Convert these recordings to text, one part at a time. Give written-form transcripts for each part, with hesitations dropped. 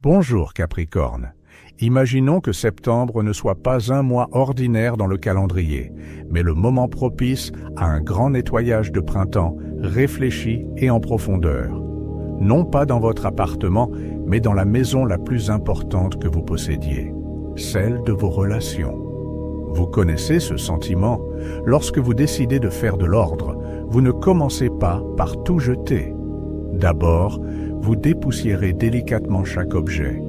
Bonjour Capricorne. Imaginons que septembre ne soit pas un mois ordinaire dans le calendrier, mais le moment propice à un grand nettoyage de printemps, réfléchi et en profondeur. Non pas dans votre appartement, mais dans la maison la plus importante que vous possédiez, celle de vos relations. Vous connaissez ce sentiment. Lorsque vous décidez de faire de l'ordre, vous ne commencez pas par tout jeter. D'abord, vous dépoussiérez délicatement chaque objet.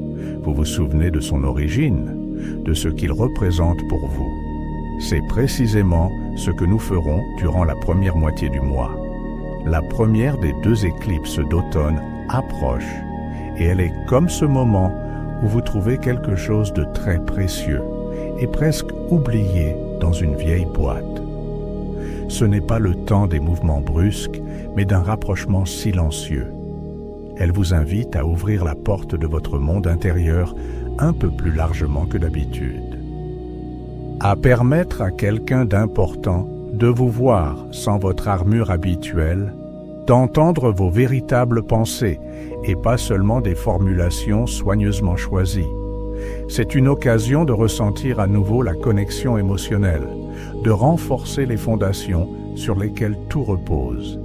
Vous vous souvenez de son origine, de ce qu'il représente pour vous. C'est précisément ce que nous ferons durant la première moitié du mois. La première des 2 éclipses d'automne approche, et elle est comme ce moment où vous trouvez quelque chose de très précieux et presque oublié dans une vieille boîte. Ce n'est pas le temps des mouvements brusques, mais d'un rapprochement silencieux. Elle vous invite à ouvrir la porte de votre monde intérieur un peu plus largement que d'habitude. À permettre à quelqu'un d'important de vous voir sans votre armure habituelle, d'entendre vos véritables pensées et pas seulement des formulations soigneusement choisies. C'est une occasion de ressentir à nouveau la connexion émotionnelle, de renforcer les fondations sur lesquelles tout repose.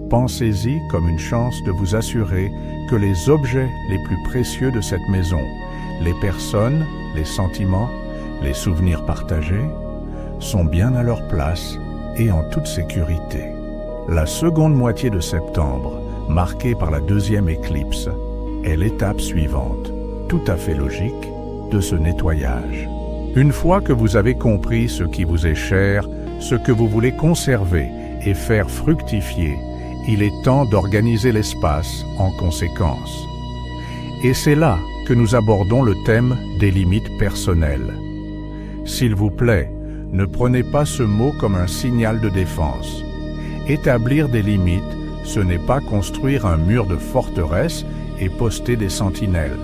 Pensez-y comme une chance de vous assurer que les objets les plus précieux de cette maison, les personnes, les sentiments, les souvenirs partagés, sont bien à leur place et en toute sécurité. La seconde moitié de septembre, marquée par la 2e éclipse, est l'étape suivante, tout à fait logique, de ce nettoyage. Une fois que vous avez compris ce qui vous est cher, ce que vous voulez conserver et faire fructifier, il est temps d'organiser l'espace en conséquence. Et c'est là que nous abordons le thème des limites personnelles. S'il vous plaît, ne prenez pas ce mot comme un signal de défense. Établir des limites, ce n'est pas construire un mur de forteresse et poster des sentinelles.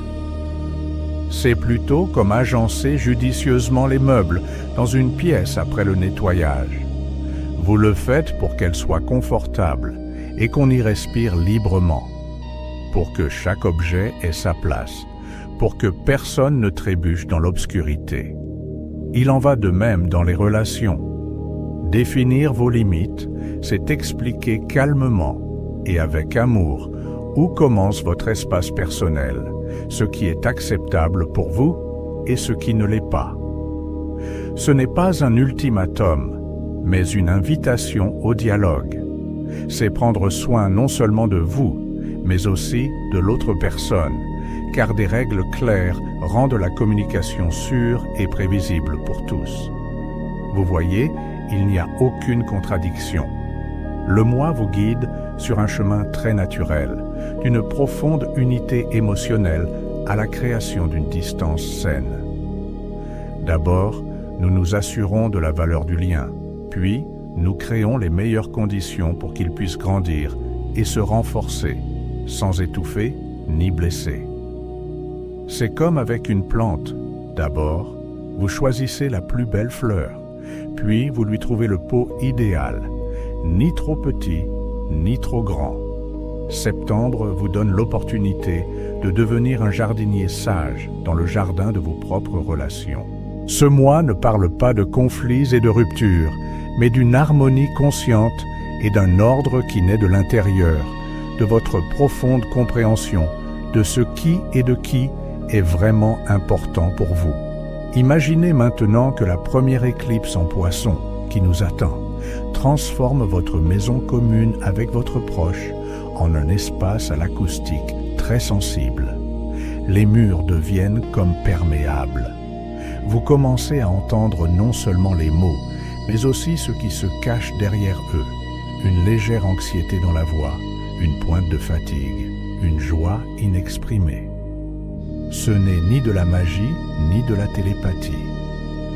C'est plutôt comme agencer judicieusement les meubles dans une pièce après le nettoyage. Vous le faites pour qu'elle soit confortable et qu'on y respire librement, pour que chaque objet ait sa place, pour que personne ne trébuche dans l'obscurité. Il en va de même dans les relations. Définir vos limites, c'est expliquer calmement et avec amour où commence votre espace personnel, ce qui est acceptable pour vous et ce qui ne l'est pas. Ce n'est pas un ultimatum, mais une invitation au dialogue. C'est prendre soin non seulement de vous, mais aussi de l'autre personne, car des règles claires rendent la communication sûre et prévisible pour tous. Vous voyez, il n'y a aucune contradiction. Le moi vous guide sur un chemin très naturel, d'une profonde unité émotionnelle à la création d'une distance saine. D'abord, nous nous assurons de la valeur du lien, puis nous créons les meilleures conditions pour qu'il puisse grandir et se renforcer, sans étouffer ni blesser. C'est comme avec une plante. D'abord, vous choisissez la plus belle fleur, puis vous lui trouvez le pot idéal, ni trop petit, ni trop grand. Septembre vous donne l'opportunité de devenir un jardinier sage dans le jardin de vos propres relations. Ce mois ne parle pas de conflits et de ruptures, mais d'une harmonie consciente et d'un ordre qui naît de l'intérieur, de votre profonde compréhension de ce qui et de qui est vraiment important pour vous. Imaginez maintenant que la première éclipse en Poisson, qui nous attend, transforme votre maison commune avec votre proche en un espace à l'acoustique très sensible. Les murs deviennent comme perméables. Vous commencez à entendre non seulement les mots, mais aussi ce qui se cache derrière eux. Une légère anxiété dans la voix, une pointe de fatigue, une joie inexprimée. Ce n'est ni de la magie, ni de la télépathie.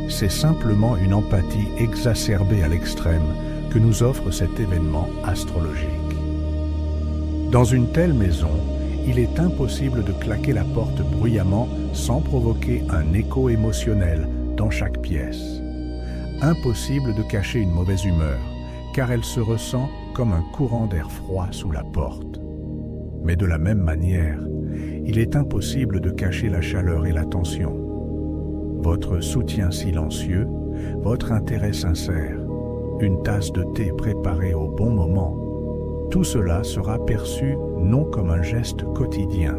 C'est simplement une empathie exacerbée à l'extrême que nous offre cet événement astrologique. Dans une telle maison, il est impossible de claquer la porte bruyamment sans provoquer un écho émotionnel dans chaque pièce. Impossible de cacher une mauvaise humeur, car elle se ressent comme un courant d'air froid sous la porte. Mais de la même manière, il est impossible de cacher la chaleur et la tension. Votre soutien silencieux, votre intérêt sincère, une tasse de thé préparée au bon moment, tout cela sera perçu non comme un geste quotidien,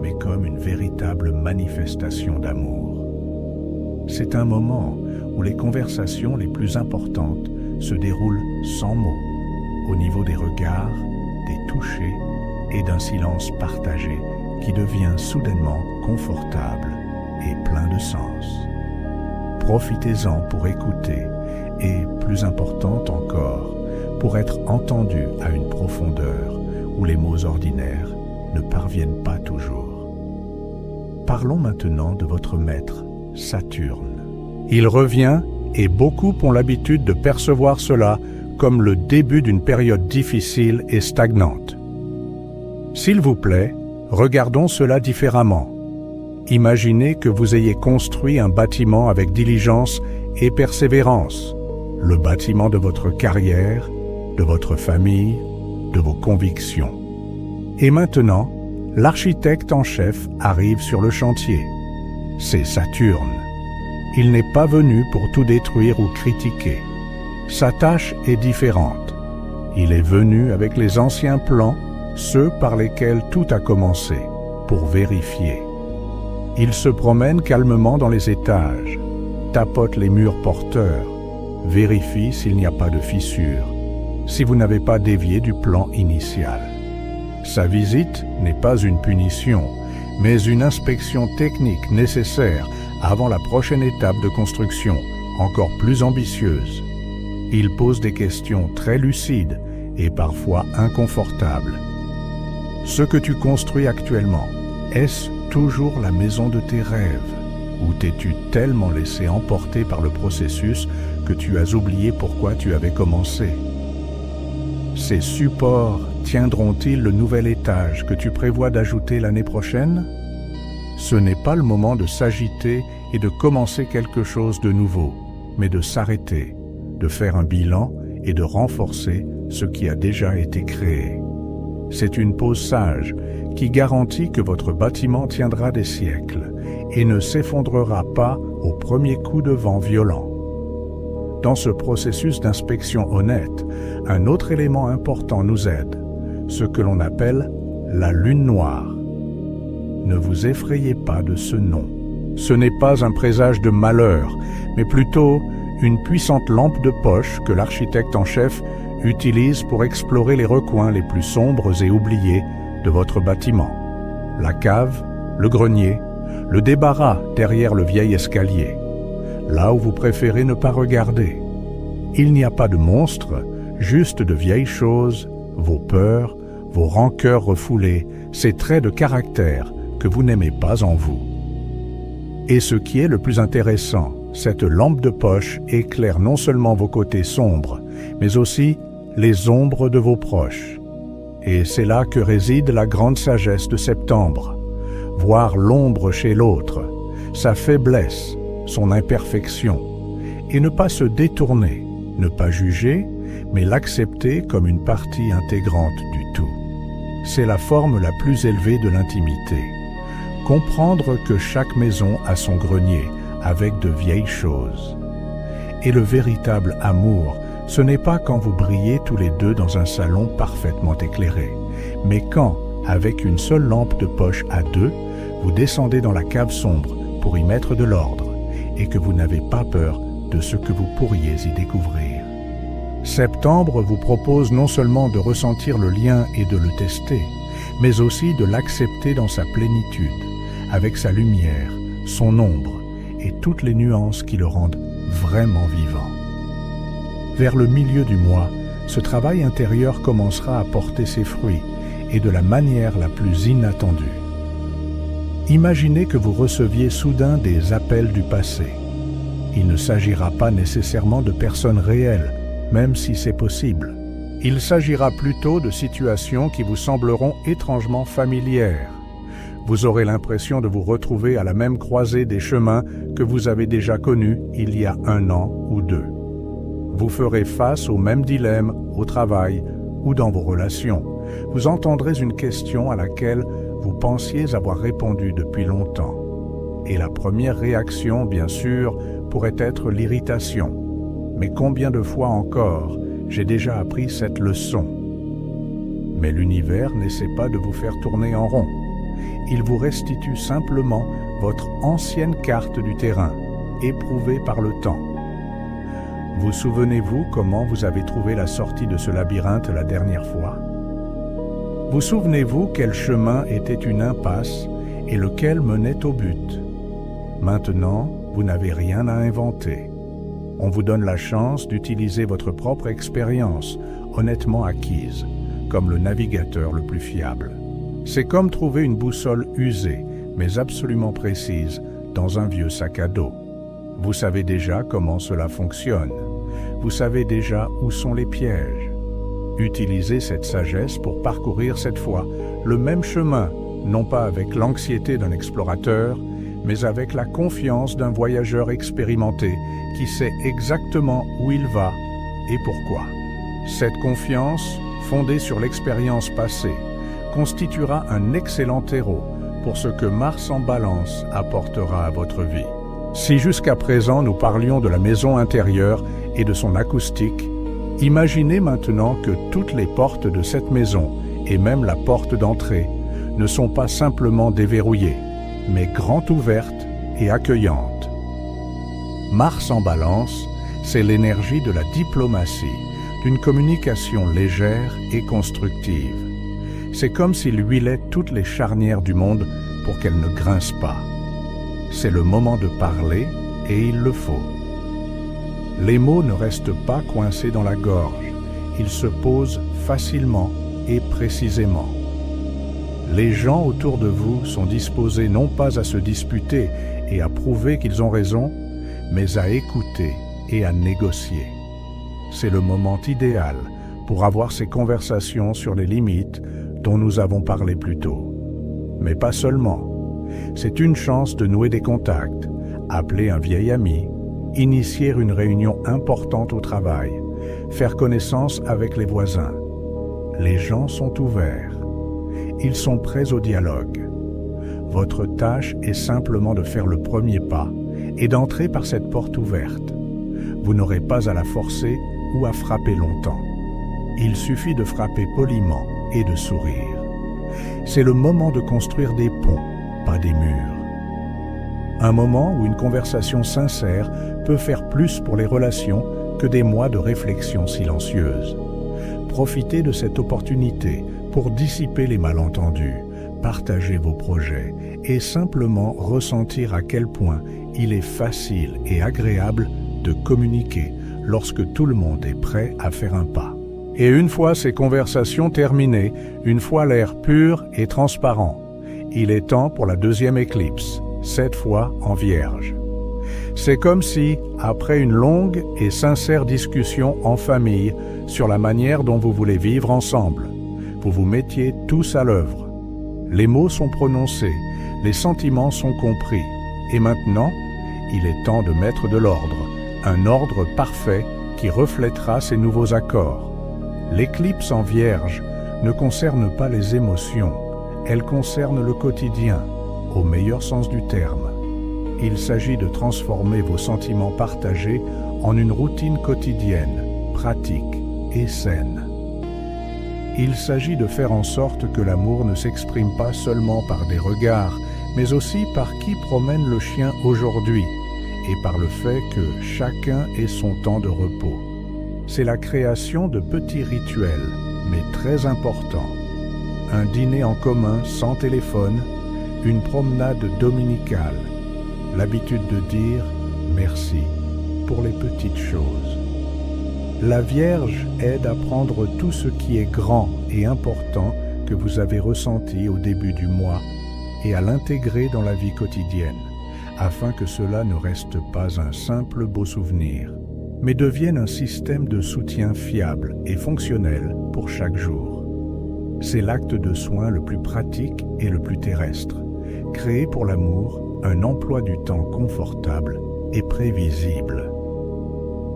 mais comme une véritable manifestation d'amour. C'est un moment où les conversations les plus importantes se déroulent sans mots, au niveau des regards, des touchés et d'un silence partagé qui devient soudainement confortable et plein de sens. Profitez-en pour écouter et, plus important encore, pour être entendu à une profondeur où les mots ordinaires ne parviennent pas toujours. Parlons maintenant de votre maître, Saturne. Il revient et beaucoup ont l'habitude de percevoir cela comme le début d'une période difficile et stagnante. S'il vous plaît, regardons cela différemment. Imaginez que vous ayez construit un bâtiment avec diligence et persévérance, le bâtiment de votre carrière, de votre famille, de vos convictions. Et maintenant, l'architecte en chef arrive sur le chantier. C'est Saturne. Il n'est pas venu pour tout détruire ou critiquer. Sa tâche est différente. Il est venu avec les anciens plans, ceux par lesquels tout a commencé, pour vérifier. Il se promène calmement dans les étages, tapote les murs porteurs, vérifie s'il n'y a pas de fissures, si vous n'avez pas dévié du plan initial. Sa visite n'est pas une punition, mais une inspection technique nécessaire avant la prochaine étape de construction, encore plus ambitieuse. Il pose des questions très lucides et parfois inconfortables. Ce que tu construis actuellement, est-ce toujours la maison de tes rêves, ou t'es-tu tellement laissé emporter par le processus que tu as oublié pourquoi tu avais commencé? Ces supports tiendront-ils le nouvel étage que tu prévois d'ajouter l'année prochaine? Ce n'est pas le moment de s'agiter et de commencer quelque chose de nouveau, mais de s'arrêter, de faire un bilan et de renforcer ce qui a déjà été créé. C'est une pause sage qui garantit que votre bâtiment tiendra des siècles et ne s'effondrera pas au premier coup de vent violent. Dans ce processus d'inspection honnête, un autre élément important nous aide, ce que l'on appelle la lune noire. Ne vous effrayez pas de ce nom. Ce n'est pas un présage de malheur, mais plutôt une puissante lampe de poche que l'architecte en chef utilise pour explorer les recoins les plus sombres et oubliés de votre bâtiment. La cave, le grenier, le débarras derrière le vieil escalier, là où vous préférez ne pas regarder. Il n'y a pas de monstres, juste de vieilles choses, vos peurs, vos rancœurs refoulées, ces traits de caractère que vous n'aimez pas en vous. Et ce qui est le plus intéressant, cette lampe de poche éclaire non seulement vos côtés sombres, mais aussi les ombres de vos proches. Et c'est là que réside la grande sagesse de septembre. Voir l'ombre chez l'autre, sa faiblesse, son imperfection, et ne pas se détourner, ne pas juger, mais l'accepter comme une partie intégrante du tout. C'est la forme la plus élevée de l'intimité. Comprendre que chaque maison a son grenier, avec de vieilles choses. Et le véritable amour, ce n'est pas quand vous brillez tous les deux dans un salon parfaitement éclairé, mais quand, avec une seule lampe de poche à deux, vous descendez dans la cave sombre pour y mettre de l'ordre, et que vous n'avez pas peur de ce que vous pourriez y découvrir. Septembre vous propose non seulement de ressentir le lien et de le tester, mais aussi de l'accepter dans sa plénitude, avec sa lumière, son ombre et toutes les nuances qui le rendent vraiment vivant. Vers le milieu du mois, ce travail intérieur commencera à porter ses fruits et de la manière la plus inattendue. Imaginez que vous receviez soudain des appels du passé. Il ne s'agira pas nécessairement de personnes réelles, même si c'est possible. Il s'agira plutôt de situations qui vous sembleront étrangement familières. Vous aurez l'impression de vous retrouver à la même croisée des chemins que vous avez déjà connus il y a 1 an ou 2. Vous ferez face aux mêmes dilemmes au travail ou dans vos relations. Vous entendrez une question à laquelle vous pensiez avoir répondu depuis longtemps. Et la première réaction, bien sûr, pourrait être l'irritation. Mais combien de fois encore j'ai déjà appris cette leçon? Mais l'univers n'essaie pas de vous faire tourner en rond. Il vous restitue simplement votre ancienne carte du terrain, éprouvée par le temps. Vous souvenez-vous comment vous avez trouvé la sortie de ce labyrinthe la dernière fois? Vous souvenez-vous quel chemin était une impasse et lequel menait au but? Maintenant, vous n'avez rien à inventer. On vous donne la chance d'utiliser votre propre expérience, honnêtement acquise, comme le navigateur le plus fiable. C'est comme trouver une boussole usée, mais absolument précise, dans un vieux sac à dos. Vous savez déjà comment cela fonctionne. Vous savez déjà où sont les pièges. Utilisez cette sagesse pour parcourir cette fois le même chemin, non pas avec l'anxiété d'un explorateur, mais avec la confiance d'un voyageur expérimenté qui sait exactement où il va et pourquoi. Cette confiance, fondée sur l'expérience passée, constituera un excellent terreau pour ce que Mars en Balance apportera à votre vie. Si jusqu'à présent nous parlions de la maison intérieure et de son acoustique, imaginez maintenant que toutes les portes de cette maison, et même la porte d'entrée, ne sont pas simplement déverrouillées, mais grand ouvertes et accueillantes. Mars en Balance, c'est l'énergie de la diplomatie, d'une communication légère et constructive. C'est comme s'il huilait toutes les charnières du monde pour qu'elles ne grincent pas. C'est le moment de parler et il le faut. Les mots ne restent pas coincés dans la gorge, ils se posent facilement et précisément. Les gens autour de vous sont disposés non pas à se disputer et à prouver qu'ils ont raison, mais à écouter et à négocier. C'est le moment idéal pour avoir ces conversations sur les limites dont nous avons parlé plus tôt. Mais pas seulement. C'est une chance de nouer des contacts, appeler un vieil ami, initier une réunion importante au travail, faire connaissance avec les voisins. Les gens sont ouverts. Ils sont prêts au dialogue. Votre tâche est simplement de faire le premier pas et d'entrer par cette porte ouverte. Vous n'aurez pas à la forcer ou à frapper longtemps. Il suffit de frapper poliment et de sourire. C'est le moment de construire des ponts, pas des murs. Un moment où une conversation sincère peut faire plus pour les relations que des mois de réflexion silencieuse. Profitez de cette opportunité pour dissiper les malentendus, partager vos projets et simplement ressentir à quel point il est facile et agréable de communiquer lorsque tout le monde est prêt à faire un pas. Et une fois ces conversations terminées, une fois l'air pur et transparent, il est temps pour la deuxième éclipse, cette fois en Vierge. C'est comme si, après une longue et sincère discussion en famille sur la manière dont vous voulez vivre ensemble, vous vous mettiez tous à l'œuvre. Les mots sont prononcés, les sentiments sont compris, et maintenant, il est temps de mettre de l'ordre, un ordre parfait qui reflètera ces nouveaux accords. L'éclipse en Vierge ne concerne pas les émotions, elle concerne le quotidien, au meilleur sens du terme. Il s'agit de transformer vos sentiments partagés en une routine quotidienne, pratique et saine. Il s'agit de faire en sorte que l'amour ne s'exprime pas seulement par des regards, mais aussi par qui promène le chien aujourd'hui et par le fait que chacun ait son temps de repos. C'est la création de petits rituels, mais très importants. Un dîner en commun sans téléphone, une promenade dominicale, l'habitude de dire merci pour les petites choses. La Vierge aide à prendre tout ce qui est grand et important que vous avez ressenti au début du mois et à l'intégrer dans la vie quotidienne, afin que cela ne reste pas un simple beau souvenir, mais devienne un système de soutien fiable et fonctionnel pour chaque jour. C'est l'acte de soin le plus pratique et le plus terrestre. Créer pour l'amour un emploi du temps confortable et prévisible.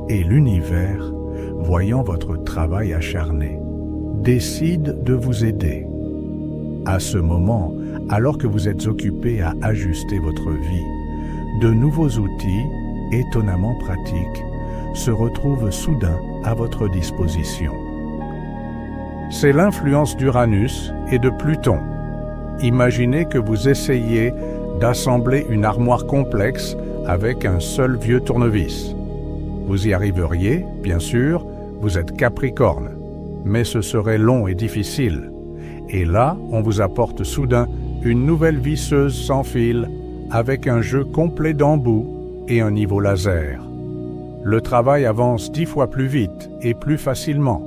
Et l'univers, voyant votre travail acharné, décide de vous aider. À ce moment, alors que vous êtes occupé à ajuster votre vie, de nouveaux outils, étonnamment pratiques, se retrouvent soudain à votre disposition. C'est l'influence d'Uranus et de Pluton. Imaginez que vous essayez d'assembler une armoire complexe avec un seul vieux tournevis. Vous y arriveriez, bien sûr, vous êtes Capricorne, mais ce serait long et difficile. Et là, on vous apporte soudain une nouvelle visseuse sans fil avec un jeu complet d'embouts et un niveau laser. Le travail avance 10 fois plus vite et plus facilement.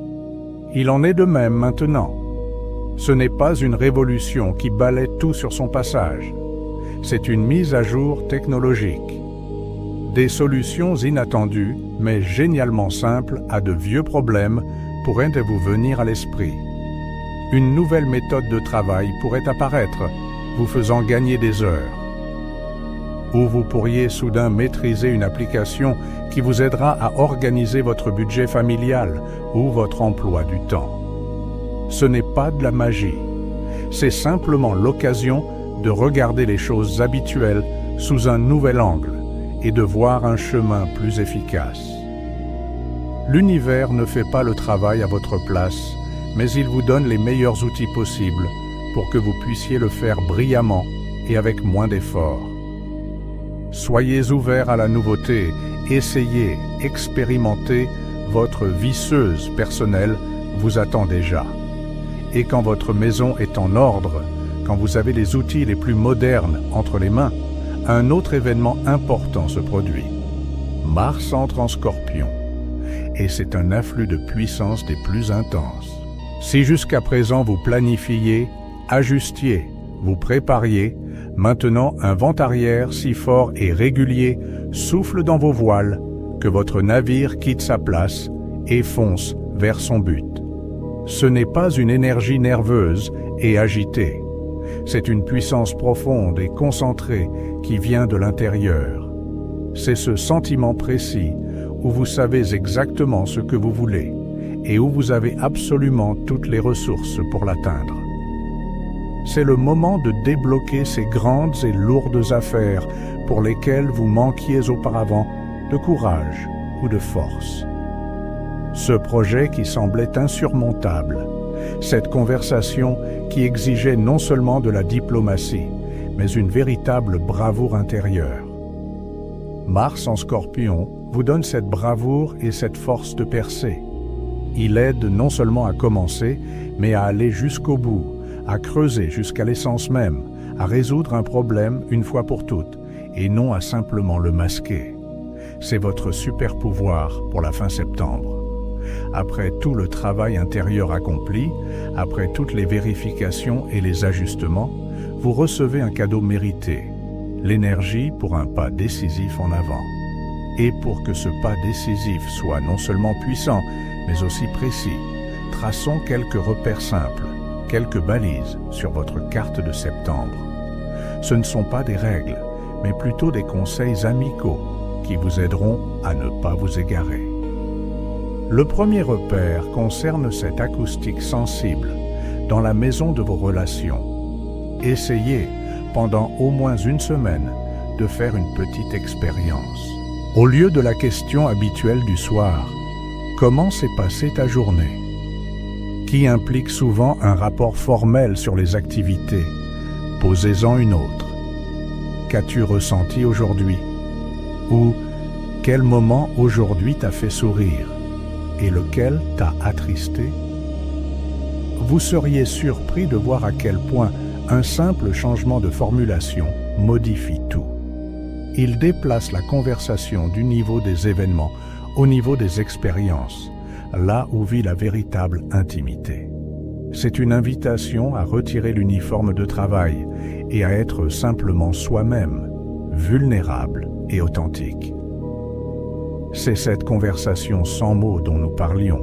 Il en est de même maintenant. Ce n'est pas une révolution qui balaie tout sur son passage. C'est une mise à jour technologique. Des solutions inattendues, mais génialement simples à de vieux problèmes pourraient vous venir à l'esprit. Une nouvelle méthode de travail pourrait apparaître, vous faisant gagner des heures. Ou vous pourriez soudain maîtriser une application qui vous aidera à organiser votre budget familial ou votre emploi du temps. Ce n'est pas de la magie, c'est simplement l'occasion de regarder les choses habituelles sous un nouvel angle et de voir un chemin plus efficace. L'univers ne fait pas le travail à votre place, mais il vous donne les meilleurs outils possibles pour que vous puissiez le faire brillamment et avec moins d'efforts. Soyez ouverts à la nouveauté, essayez, expérimentez, votre visseuse personnelle vous attend déjà. Et quand votre maison est en ordre, quand vous avez les outils les plus modernes entre les mains, un autre événement important se produit. Mars entre en Scorpion, et c'est un afflux de puissance des plus intenses. Si jusqu'à présent vous planifiez, ajustiez, vous prépariez, maintenant un vent arrière si fort et régulier souffle dans vos voiles que votre navire quitte sa place et fonce vers son but. Ce n'est pas une énergie nerveuse et agitée. C'est une puissance profonde et concentrée qui vient de l'intérieur. C'est ce sentiment précis où vous savez exactement ce que vous voulez et où vous avez absolument toutes les ressources pour l'atteindre. C'est le moment de débloquer ces grandes et lourdes affaires pour lesquelles vous manquiez auparavant de courage ou de force. Ce projet qui semblait insurmontable, cette conversation qui exigeait non seulement de la diplomatie, mais une véritable bravoure intérieure. Mars en Scorpion vous donne cette bravoure et cette force de percer. Il aide non seulement à commencer, mais à aller jusqu'au bout, à creuser jusqu'à l'essence même, à résoudre un problème une fois pour toutes, et non à simplement le masquer. C'est votre super pouvoir pour la fin septembre. Après tout le travail intérieur accompli, après toutes les vérifications et les ajustements, vous recevez un cadeau mérité, l'énergie pour un pas décisif en avant. Et pour que ce pas décisif soit non seulement puissant, mais aussi précis, traçons quelques repères simples, quelques balises sur votre carte de septembre. Ce ne sont pas des règles, mais plutôt des conseils amicaux qui vous aideront à ne pas vous égarer. Le premier repère concerne cette acoustique sensible dans la maison de vos relations. Essayez, pendant au moins une semaine, de faire une petite expérience. Au lieu de la question habituelle du soir, comment s'est passée ta journée? Qui implique souvent un rapport formel sur les activités. Posez-en une autre. Qu'as-tu ressenti aujourd'hui? Ou quel moment aujourd'hui t'a fait sourire? Et lequel t'a attristé? Vous seriez surpris de voir à quel point un simple changement de formulation modifie tout. Il déplace la conversation du niveau des événements au niveau des expériences, là où vit la véritable intimité. C'est une invitation à retirer l'uniforme de travail et à être simplement soi-même, vulnérable et authentique. C'est cette conversation sans mots dont nous parlions,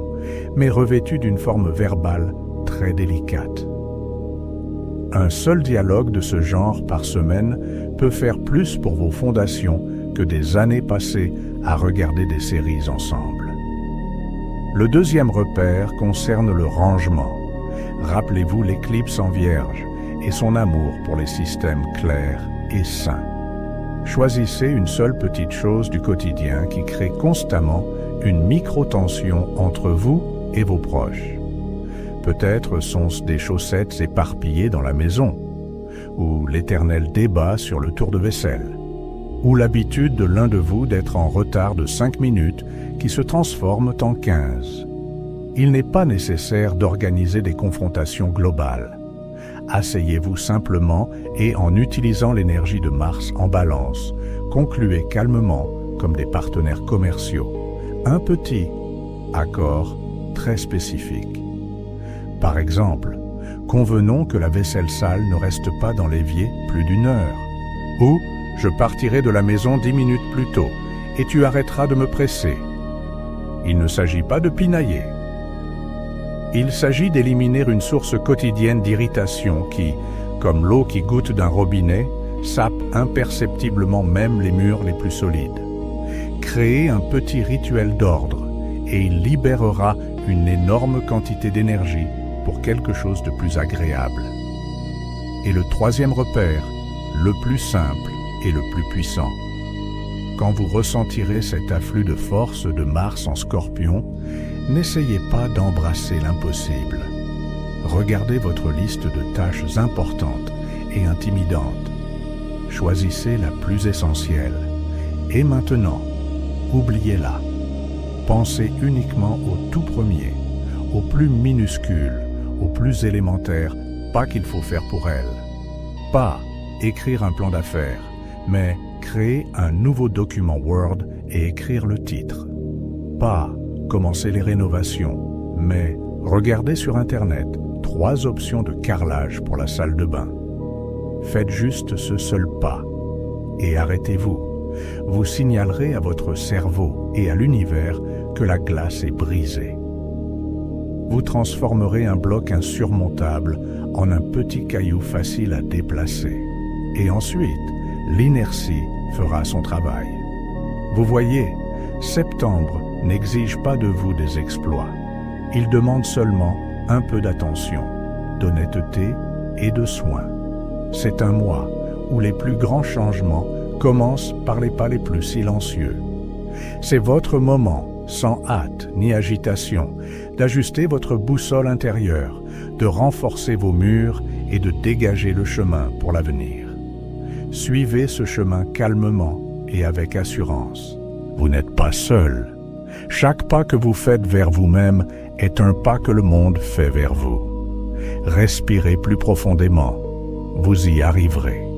mais revêtue d'une forme verbale très délicate. Un seul dialogue de ce genre par semaine peut faire plus pour vos fondations que des années passées à regarder des séries ensemble. Le deuxième repère concerne le rangement. Rappelez-vous l'éclipse en Vierge et son amour pour les systèmes clairs et sains. Choisissez une seule petite chose du quotidien qui crée constamment une micro-tension entre vous et vos proches. Peut-être sont-ce des chaussettes éparpillées dans la maison, ou l'éternel débat sur le tour de vaisselle, ou l'habitude de l'un de vous d'être en retard de 5 minutes qui se transforment en 15. Il n'est pas nécessaire d'organiser des confrontations globales. Asseyez-vous simplement et en utilisant l'énergie de Mars en Balance, concluez calmement comme des partenaires commerciaux un petit accord très spécifique. Par exemple, convenons que la vaisselle sale ne reste pas dans l'évier plus d'1 heure. Ou, je partirai de la maison 10 minutes plus tôt et tu arrêteras de me presser. Il ne s'agit pas de pinailler. Il s'agit d'éliminer une source quotidienne d'irritation qui, comme l'eau qui goutte d'un robinet, sape imperceptiblement même les murs les plus solides. Créez un petit rituel d'ordre et il libérera une énorme quantité d'énergie pour quelque chose de plus agréable. Et le 3e repère, le plus simple et le plus puissant. Quand vous ressentirez cet afflux de force de Mars en Scorpion, n'essayez pas d'embrasser l'impossible. Regardez votre liste de tâches importantes et intimidantes. Choisissez la plus essentielle. Et maintenant, oubliez-la. Pensez uniquement au tout premier, au plus minuscule, au plus élémentaire, pas qu'il faut faire pour elle. Pas écrire un plan d'affaires, mais créer un nouveau document Word et écrire le titre. Pas commencer les rénovations, mais regardez sur Internet 3 options de carrelage pour la salle de bain. Faites juste ce seul pas et arrêtez-vous. Vous signalerez à votre cerveau et à l'univers que la glace est brisée. Vous transformerez un bloc insurmontable en un petit caillou facile à déplacer. Et ensuite, l'inertie fera son travail. Vous voyez, septembre n'exige pas de vous des exploits. Il demande seulement un peu d'attention, d'honnêteté et de soin. C'est un mois où les plus grands changements commencent par les pas les plus silencieux. C'est votre moment, sans hâte ni agitation, d'ajuster votre boussole intérieure, de renforcer vos murs et de dégager le chemin pour l'avenir. Suivez ce chemin calmement et avec assurance. Vous n'êtes pas seul. Chaque pas que vous faites vers vous-même est un pas que le monde fait vers vous. Respirez plus profondément. Vous y arriverez.